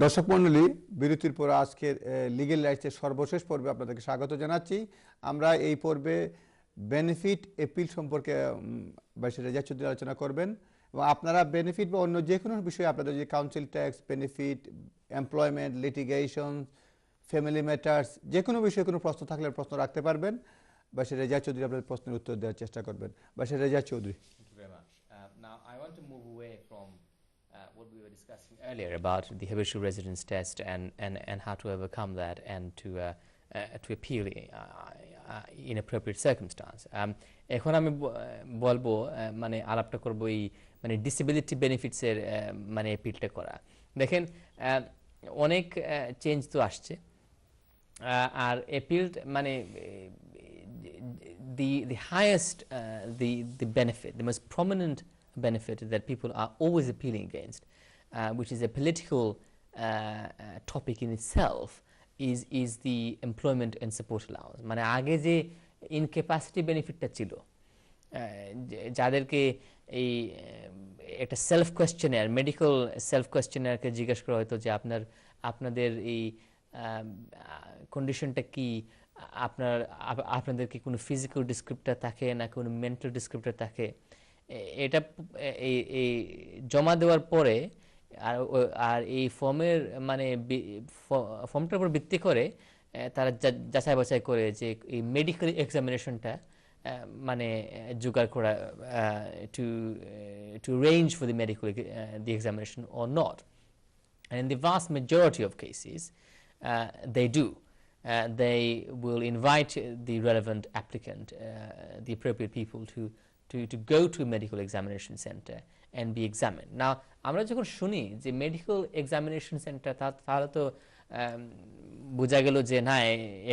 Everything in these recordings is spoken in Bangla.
দর্শক মণ্ডলী, বিরতির পর আজকের লিগ্যাল রাইটসের সর্বশেষ পর্বে আপনাদেরকে স্বাগত জানাচ্ছি। আমরা এই পর্বে বেনিফিট এপিল সম্পর্কে ব্যারিস্টার রেজা চৌধুরী আলোচনা করবেন এবং আপনারা বেনিফিট বা অন্য যে কোনো বিষয়ে আপনাদের যে council tax, benefit, employment, litigation, family matters, যে কোনো বিষয়ে কোনো প্রশ্ন থাকলে প্রশ্ন রাখতে পারবেন। ব্যারিস্টার রেজা চৌধুরী আপনাদের প্রশ্নের উত্তর দেওয়ার চেষ্টা করবেন। Barrister Reza Chowdhury. Thank you very much. Now, I want to move away from what we were discussing earlier about the habitual residence test and how to overcome that and to appeal in appropriate circumstance. এখন আমি বলবো মানে আলাপটা করব এই মানে ডিসেবিলিটি বেনিফিটসের মানে অ্যাপিলটা করা। দেখেন অনেক চেঞ্জ তো আসছে আর অ্যাপিল মানে the highest the benefit, the most prominent benefit that people are always appealing against, which is a political topic in itself, is the employment and support allowance. মানে আগে যে ইনক্যাপাসিটি বেনিফিটটা ছিল, যাদেরকে এই একটা সেলফ কোয়েশ্চেনার, মেডিকেল সেলফ কোয়েশ্চেনারকে জিজ্ঞেস করা হতো যে আপনাদের এই কন্ডিশনটা কি, আপনাদের কি কোনো ফিজিক্যাল ডিসক্রিপ্টর থাকে না কোনো মেন্টাল ডিসক্রিপ্টর থাকে, এটা এই জমা দেওয়ার পরে আর এই ফর্মের মানে ফর্মটার উপর ভিত্তি করে তারা যাচাই বাছাই করে যে এই মেডিকেল এক্সামিনেশনটা মানে জোগাড় করা to arrange for the medical the examination or not. And in the vast majority of cases they do. They will invite the relevant applicant, the appropriate people to go to a medical examination center and be examined. Now, আমরা যখন শুনি যে মেডিকেল এক্সামিনেশন সেন্টার, তাহলে তো বোঝা গেল যে না,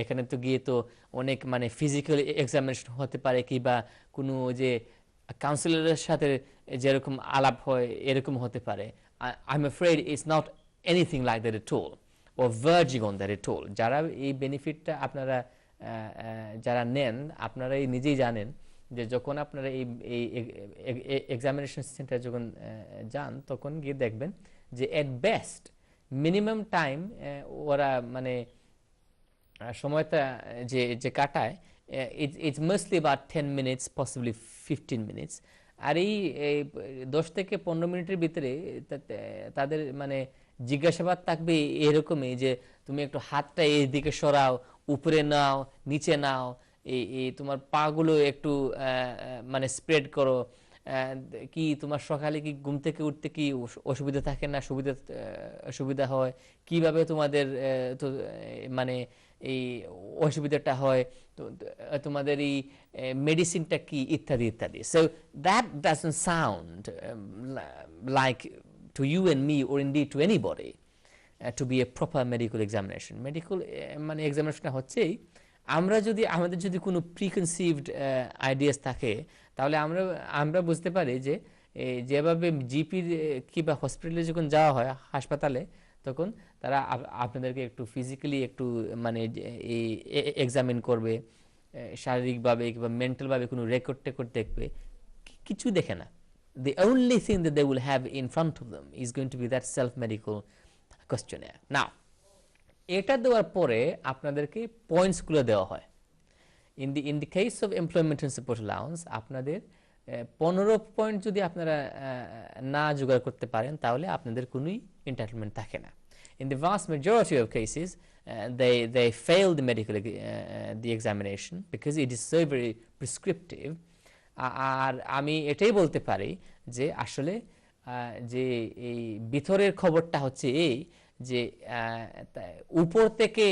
এখানে তো গিয়ে তো অনেক মানে ফিজিক্যাল এক্সামিনেশন হতে পারে, কিংবা কোনো যে কাউন্সিলরের সাথে যেরকম আলাপ হয় এরকম হতে পারে। I'm afraid it's not anything like that at all, or verging on that at all. যারা এই বেনিফিটটা আপনারা যারা নেন, আপনারাই নিজেই জানেন যে যখন আপনারা এই এক্সামিনেশন সেন্টার যখন যান, তখন গিয়ে দেখবেন যে এট বেস্ট মিনিমাম টাইম ওরা মানে সময়টা যে কাটায়, it's mostly about 10 minutes, possibly 15 minutes। আর এই 10 থেকে 15 মিনিটের ভিতরে তাদের মানে জিজ্ঞাসাবাদ থাকবে এরকমই যে তুমি একটু হাতটা এই দিকে সরাও, উপরে নাও, নিচে নাও, এই তোমার পাগুলো একটু মানে স্প্রেড করো, কি তোমার সকালে কি ঘুম থেকে উঠতে কি অসুবিধা থাকে না সুবিধা হয়, কিভাবে তোমাদের তো মানে এই অসুবিধাটা হয়, তোমাদের এই মেডিসিনটা কি, ইত্যাদি ইত্যাদি। So that doesn't sound like to you and me, or indeed to anybody, to be a proper medical examination. Medical মানে এক্সামিনেশনটা হচ্ছেই আমাদের যদি কোনো প্রিকনসিভড আইডিয়াস থাকে, তাহলে আমরা বুঝতে পারি যে যেভাবে জিপির কিংবা হসপিটালে যখন যাওয়া হয়, হাসপাতালে, তখন তারা আপনাদেরকে একটু ফিজিক্যালি একটু মানে এই এক্সামিন করবে, শারীরিকভাবে কিংবা মেন্টালভাবে কোনো রেকর্ড দেখবে, কিছু দেখে না। The only thing that they will have in front of them is going to be that self-medical questionnaire. Now, এটা দেওয়ার পরে আপনাদেরকে পয়েন্টসগুলো দেওয়া হয়। In the case of employment and support allowance, আপনাদের 15 পয়েন্ট যদি আপনারা না জোগাড় করতে পারেন, তাহলে আপনাদের কোনোই এন্টাইটেলমেন্ট থাকে না। In the vast majority of cases, they fail the medical the examination because it is so very prescriptive. আর আমি এটাই বলতে পারি যে আসলে যে এই ভিতরের খবরটা হচ্ছে এই যে উপর থেকে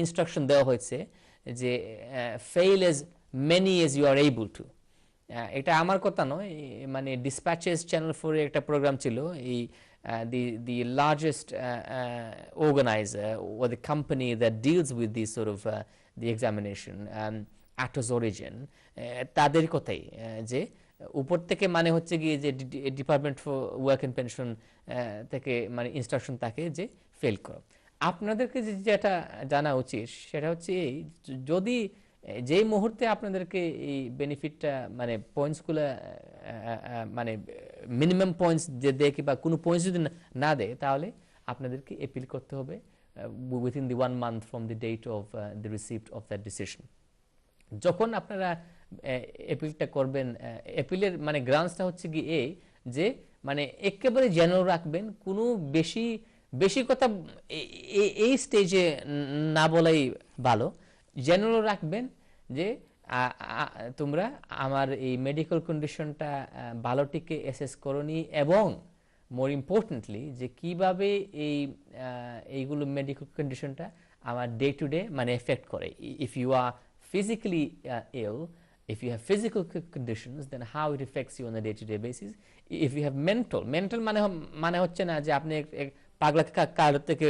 ইনস্ট্রাকশন দেওয়া হয়েছে যে fail as many as you are able to। এটা আমার কথা নয়, মানে ডিসপ্যাচেস চ্যানেল 4 এর একটা প্রোগ্রাম ছিল, এই the largest organizer or the company that deals with this sort of the examination, Atos Origin, তাদের কথাই যে উপর থেকে মানে হচ্ছে গিয়ে যে department for work and pension থেকে মানে ইনস্ট্রাকশন থাকে যে ফেল করো। আপনাদেরকে যেটা জানা উচিত সেটা হচ্ছে এই, যদি যেই মুহূর্তে আপনাদেরকে এই বেনিফিটটা মানে পয়েন্টসগুলো মানে মিনিমাম পয়েন্টস যে দেয় কিংবা কোনো পয়েন্টস যদি না দেয়, তাহলে আপনাদেরকে অ্যাপিল করতে হবে within the 1 month from the date of the receipt of that decision. যখন আপনারা অ্যাপিলটা করবেন, অ্যাপিলের মানে গ্রাউন্ডসটা হচ্ছে কি এই যে মানে একেবারে যেন রাখবেন, কোনো বেশি বেশি কথা এই স্টেজে না বলাই ভালো। জেনারেল রাখবেন যে তোমরা আমার এই মেডিকেল কন্ডিশনটা ভালোটিকে অ্যাসেস করনি, এবং মোর ইম্পর্টেন্টলি যে কিভাবে এইগুলো মেডিকেল কন্ডিশনটা আমার ডে টু ডে মানে এফেক্ট করে। If you are physically ill, if you have physical conditions, then how it affects you on a day-to-day basis. If you have mental মানে হচ্ছে না যে আপনি পাগলা কারো থেকে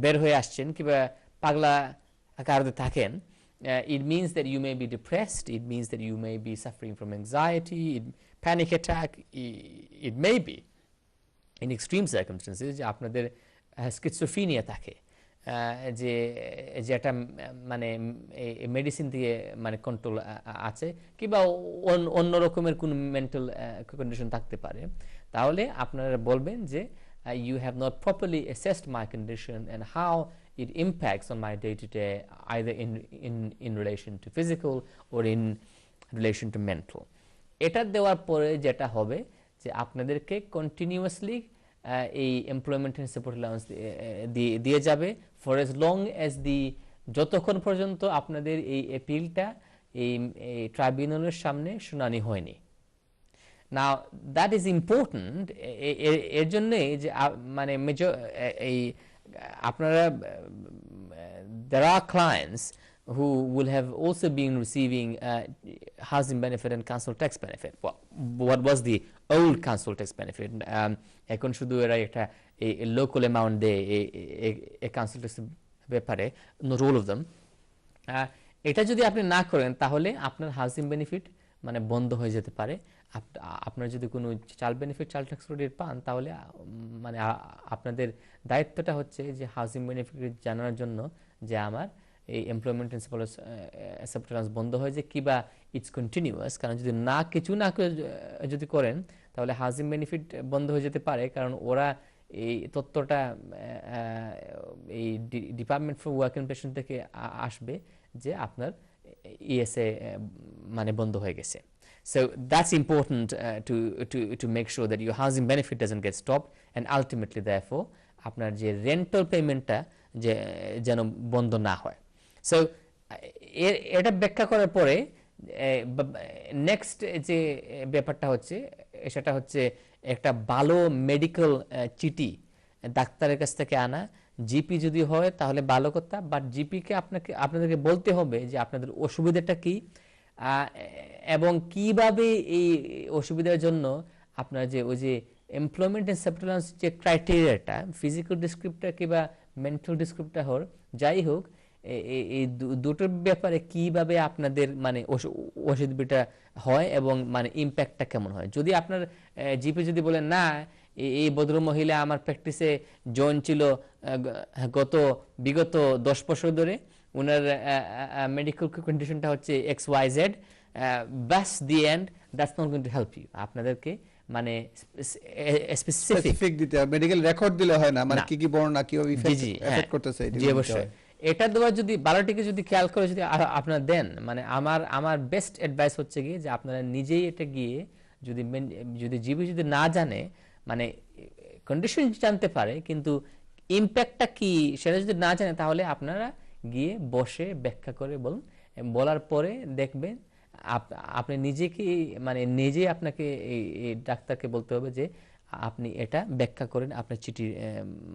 বের হয়ে আসছেন কিংবা পাগলা কারোতে থাকেন। It means that you may be depressed, it means that you may be suffering from anxiety, panic attack, it may be in extreme circumstances যে আপনাদের schizophrenia থাকে, যে যেটা মানে মেডিসিন দিয়ে মানে কন্ট্রোল আছে, কিংবা অন্য রকমের কোনো মেন্টাল কন্ডিশন থাকতে পারে। তাহলে আপনারা বলবেন যে you have not properly assessed my condition and how it impacts on my day to day, either in relation to physical or in relation to mental. এটা দেওয়ার পরে যেটা হবে যে আপনাদেরকে কন্টিনিউয়াসলি এই এমপ্লয়মেন্ট এন্ড সাপোর্ট অ্যালাউন্স দিয়ে যাবে for age long as the, যতক্ষণ পর্যন্ত আপনাদের এই অ্যাপিলটা এই ট্রাইব্যুনালের সামনে শুনানি হয়নি। নাও দ্যাট ইজ ইম্পর্টেন্ট, এর জন্যে যে মানে এই আপনারা there are clients who will have also been receiving housing benefit and council tax benefit. What was the old council tax benefit? এখন শুধু এরা একটা local amount দেয় এই council tax ব্যাপারে, not all of them. এটা যদি আপনি না করেন তাহলে আপনার হাউজিং বেনিফিট মানে বন্ধ হয়ে যেতে পারে। আপনার যদি কোনো child benefit, child tax credit পান, তাহলে মানে আপনাদের দায়িত্বটা হচ্ছে যে হাউজিং বেনিফিট জানার জন্য যে আমার এই এমপ্লয়মেন্ট এন্ড সাপোর্ট অ্যালাউন্স বন্ধ হয়ে যায় কিংবা ইটস কন্টিনিউয়াস। কারণ যদি কিছু না যদি করেন তাহলে হাউজিং বেনিফিট বন্ধ হয়ে যেতে পারে, কারণ ওরা এই তথ্যটা এই department for work and pension থেকে আসবে যে আপনার ইএসএ মানে বন্ধ হয়ে গেছে। So that's important to make sure that your housing benefit doesn't get stopped, and ultimately therefore আপনার যে রেন্টাল পেমেন্টটা যে যেন বন্ধ না হয়। সো এটা ব্যাখ্যা করার পরে নেক্সট যে ব্যাপারটা হচ্ছে সেটা হচ্ছে একটা ভালো মেডিকেল চিঠি ডাক্তারের কাছ থেকে আনা। জিপি যদি হয় তাহলে ভালো কথা, বাট জিপিকে আপনাদেরকে বলতে হবে যে আপনাদের অসুবিধাটা কি এবং কিভাবে এই অসুবিধার জন্য আপনার যে ওই যে এমপ্লয়মেন্ট এন্ড সাপোর্ট অ্যালাউন্স যে ক্রাইটেরিয়াটা, ফিজিক্যাল ডিসক্রিপ্টর কিংবা মেন্টাল ডিসক্রিপ্টর যাই হোক, এই দুটোর ব্যাপারে কিভাবে আপনাদের মানে অসুবিধাটা হয় এবং মানে ইম্প্যাক্টটা কেমন হয়। যদি আপনার জিপি যদি বলেন না এই ভদ্র মহিলা আমার প্র্যাকটিসে জয়েন ছিল বিগত 10 বছর ধরে, ওনার মেডিকেল কন্ডিশনটা হচ্ছে XYZ, বাস the end, that's not going to help you. আপনাদেরকে মানে স্পেসিফিক দিতে হবে, মেডিকেল রেকর্ড দিলে হয় না, মানে কি কি বর্ণনা কিভাবে এফেক্ট করতেছে জি অবশ্যই এটা দেওয়ার যদি বারোটিকে যদি খেয়াল করে যদি আপনারা দেন, মানে আমার বেস্ট অ্যাডভাইস হচ্ছে গিয়ে যে আপনারা নিজেই এটা গিয়ে যদি জিবি যদি না জানে, মানে কন্ডিশন জানতে পারে কিন্তু ইম্প্যাক্টটা কি সেটা যদি না জানে, তাহলে আপনারা গিয়ে বসে ব্যাখ্যা করে বলার পরে দেখবেন আপনি নিজেকে মানে নিজেই আপনাকে এই ডাক্তারকে বলতে হবে যে আপনি এটা ব্যাখ্যা করেন আপনার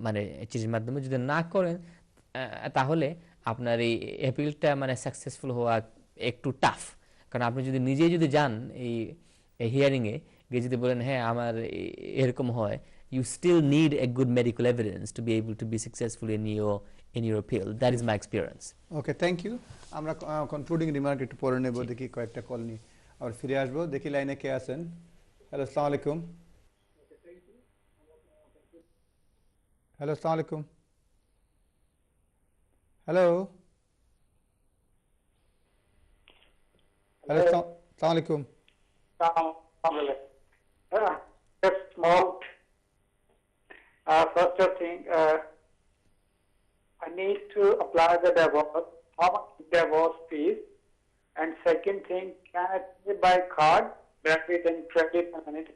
মানে চিঠির মাধ্যমে। যদি না করেন তাহলে আপনার এই অ্যাপিলটা মানে সাকসেসফুল হওয়া একটু টাফ, কারণ আপনি যদি নিজেই যদি যান এই হিয়ারিংয়ে গিয়ে যদি বলেন হ্যাঁ আমার এরকম হয়, you still need a good medical evidence to be able to be successful in your appeal. That is my experience. Okay, thank you. আমরা কনক্লুডিং রিমার্ক একটু পড়ে নেব, দেখি কয়েকটা কল নিয়ে আর ফিরে আসবো। দেখি লাইনে কে আছেন। হ্যালো, আসসালামু আলাইকুম। হ্যালো, আসসালামু আলাইকুম। হ্যালো হ্যালো, আসসালামু আলাইকুম। First of thing, I need to apply the divorce. How much divorce fees? And second thing, can I pay by card, debit and credit? And it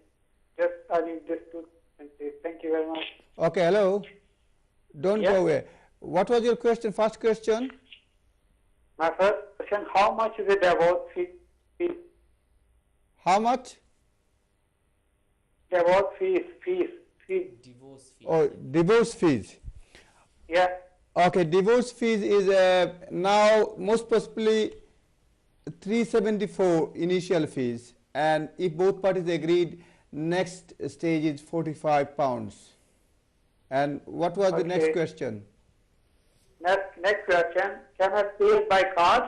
just I need this two things. Thank you very much. Okay, hello. Don't Yeah. go away. What was your question? First question? My first question: how much is the divorce fee? How much? Divorce fees. Divorce fee. Oh, divorce fees. Yeah. Okay, divorce fees is now most possibly 374 initial fees, and if both parties agreed, next stage is 45 pounds. And what was the next Okay. question? Next question: can I pay by card,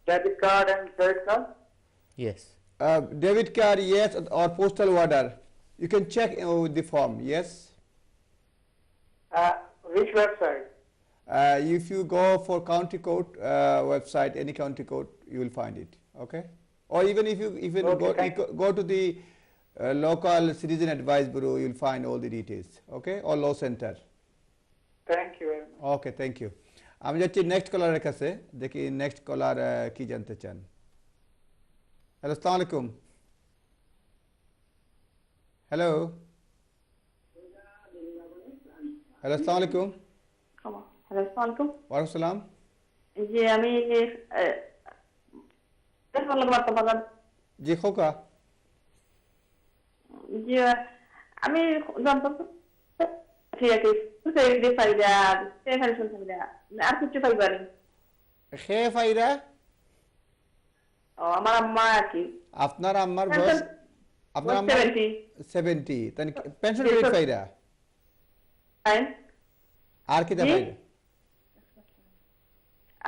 debit card and credit card? Yes. Debit card, yes, or postal order. You can check with the form, yes. Which website? If you go for county court website, any county court, you will find it. Okay, or even if you Okay, go to the local citizen advice bureau, you will find all the details. Okay, or law center. Thank you very much. Okay, thank you. আমি যাচ্ছি নেক্সট কলারের কাছে, দেখি নেক্সট কলার কি জানতে চান। হ্যালো, আসসালামু আলাইকুম। হ্যালো হ্যালো, আসসালামু আলাইকুম। হ্যালো, আসসালামু আলাইকুম। ওয়ালাইকুম সালাম। জি, আমি জি খোকা। জি, আমি জানতাম ঠিক আছে ফাইদা আর কিছু পাইবা নেই। খে ফাইরা আমার আম্মা আর কি আপনার আম্মার বয়স, আপনার আম্মা 70, তাই পেনশন ক্রেডিট ফাইরা আর কি দা জি? ফাইরা?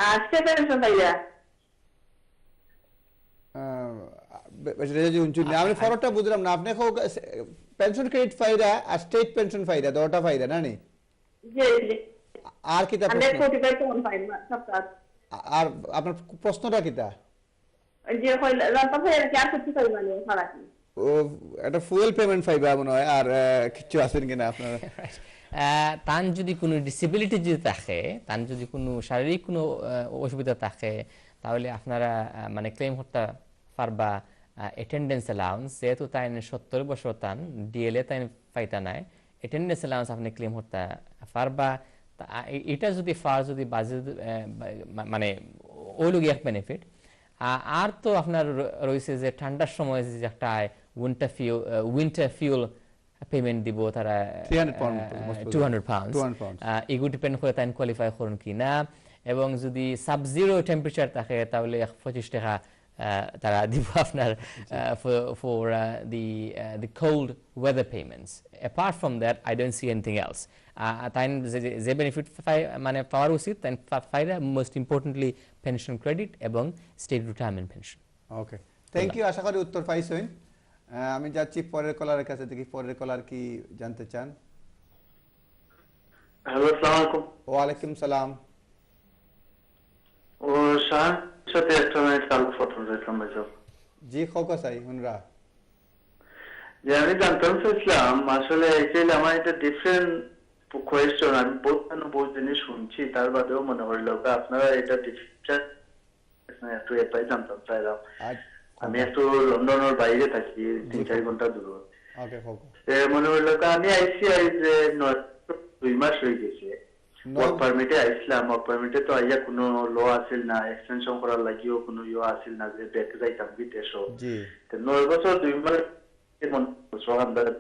আর সে পেনশন পাইলা আমি ফরকটা বুঝলাম না। আপনি পেনশন ক্রেডিট ফাইরা আর স্টেট পেনশন ফাইরা, দুটো ফাইরা না নি? জি জি আর কি তা প্রশ্ন? 145 কোন পাইবা সপ্তাহ আর আপনার প্রশ্নটা কিটা? যে হইল জানতাম ফাইলা কি আর কিছু পাইবা নেই সারা কি ও এটা ফুয়েল পেমেন্ট ফাইবা মনে হয়, আর কিছু আছেন কিনা আপনার? তান যদি কোনো ডিসেবিলিটি যদি থাকে, তান যদি কোনো শারীরিক কোনো অসুবিধা থাকে, তাহলে আপনারা মানে ক্লেম করতে পারবা অ্যাটেন্ডেন্স অ্যালাউন্স। যেহেতু তাই 70 বছর তান ডিএলএ তাই পাইতা নাই, অ্যাটেন্ডেন্স অ্যালাউন্স আপনি ক্লেম করতে পারবা। এটা যদি যদি বাজে মানে ওইলুগি এক বেনিফিট। আর তো আপনার রয়েছে যে ঠান্ডার সময় যে একটা উইন্টার ফিউল পেমেন্ট দিব তারা 200 পাউন্ড। এগুলো ডিপেন্ড করে তাই কোয়ালিফাই করুন কি না, এবং যদি সাব জিরো টেম্পারেচার থাকে তাহলে 25 টাকা তারা দিব আপনার for the cold weather payments. Apart from that I don't see anything else. তাই যে বেনিফিট মানে পাওয়ার উচিত তাই ফাইরা মোস্ট ইম্পর্টেন্টলি পেনশন ক্রেডিট এবং state retirement pension. Okay, thank you. আশা করি উত্তর পাইছেন। আমি যাচ্ছি পরের কলারের কাছে, দেখি পরের কলার কি জানতে চান। হ্যালো, আসসালামু আলাইকুম। ওয়ালাইকুম সালাম। ও শাহ সাথে একটা মিনিট তালুক ফটো রাখলাম ভাই সাহেব। জি খোকা সাই হুনরা। যে আমি জানতাম চাইছিলাম আসলে অ্যাকচুয়ালি আমার এটা ডিফারেন্ট কোয়েশ্চন, আমি বহুত জিনিস শুনছি, তার বাদেও মনে হইল আপনারা এটা ডিফারেন্ট একটু এটাই জানতাম চাইলাম। আমি একটু লন্ডনের বাইরে থাকি, 3-4 ঘন্টা দূর। ওকে খোকা। মনে হইল আমি আইসি যে 2 মাস হয়ে গেছে ওয়ার্ক পারমিটে আইসলাম। ওয়ার্ক পারমিটে তো আইয়া কোনো ল আছিল না, এক্সটেনশন করার লাগিও কোনো ইয়ে আছিল না যে ব্যাক যাইতাম বিদেশও। জি 9 বছর 2 মাস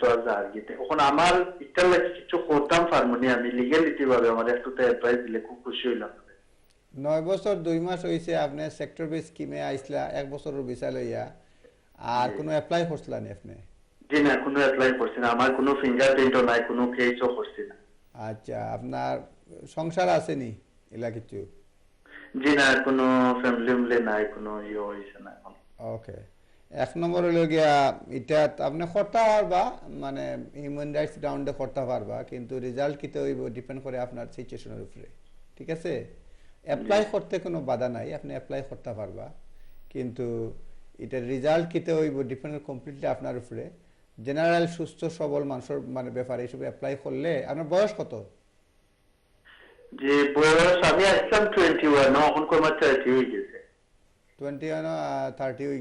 তো আর যার গিতে এখন আমার ইচ্ছা লাগছে কিছু করতাম পারমনি, আমি লিগ্যালিটি ভাবে আমার একটু তো অ্যাডভাইস দিলে খুব খুশি হইলাম। 9 বছর 2 মাস হইছে আপনি সেক্টর বেস স্কিমে আইসলা, 1 বছরের ভিসা লইয়া, আর কোনো অ্যাপ্লাই করছলা নি আপনি? জি না, কোনো অ্যাপ্লাই করছি না, আমার কোনো ফিঙ্গারপ্রিন্টও নাই, কোনো কেসও করছি না। আচ্ছা, আপনার সংসার আছে নি এলা কিছু? জি না, কোনো ফ্যামিলি নাই, কোনো ইয়ে হইছে না এখন। ওকে, 1 নম্বর হলো গিয়া এটা আপনি করতে পারবা, মানে হিউম্যান রাইটস গ্রাউন্ডে করতে পারবা, কিন্তু রেজাল্ট কিতে হইব ডিপেন্ড করে আপনার সিচুয়েশনের উপরে। ঠিক আছে, অ্যাপ্লাই করতে কোনো বাধা নাই, আপনি অ্যাপ্লাই করতে পারবা, কিন্তু এটার রেজাল্ট কিতে হইব ডিপেন্ড কমপ্লিটলি আপনার উপরে। জেনারেল সুস্থ সবল মানুষের মানে ব্যাপারে এইসব অ্যাপ্লাই করলে আপনার বয়স কত? যে বয়স আমি আসলাম 21, এখন কমার 30 হয়ে গেছে। 21 30